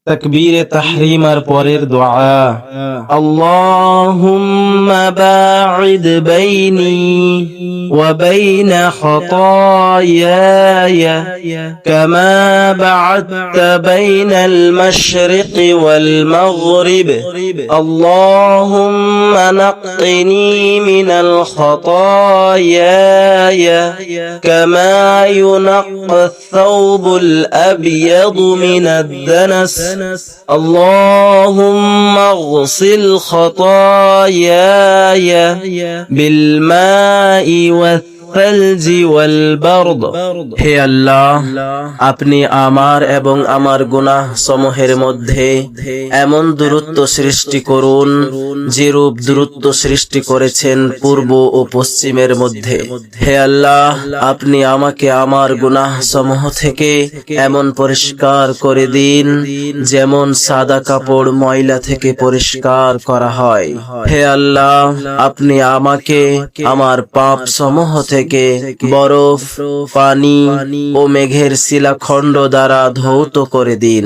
তাকবীরে তাহরিম আর পরের দোয়া আল্লাহুম্মা বাঈদ বাইনি ওয়া বাইনা খাতায়ায়া কামা বা'আদতা বাইনাল মাশরিকি ওয়াল মাগরিব আল্লাহুম্মা নাক্কিনি মিনাল খাতায়ায়া কামা ইউনাক্কাস সাওবুল আবয়াদু মিনাদ দানাস اللهم اغسل خطاياي بالماء والثلج والبرد হে আল্লাহ, আপনি আমার এবং আমার গুনাহ সমূহের মধ্যে এমন দূরত্ব সৃষ্টি করুন যেরূপ দূরত্ব সৃষ্টি করেছেন পূর্ব ও পশ্চিমের মধ্যে। হে আল্লাহ, আপনি আমাকে আমার গুনাহ সমূহ থেকে এমন পরিষ্কার করে দিন যেমন সাদা কাপড় ময়লা থেকে পরিষ্কার করা হয়। হে আল্লাহ, আপনি আমাকে আমার পাপ সমূহ থেকে বরফ, পানি ও মেঘের শিলাখণ্ড দ্বারা ধৌত করে দিন।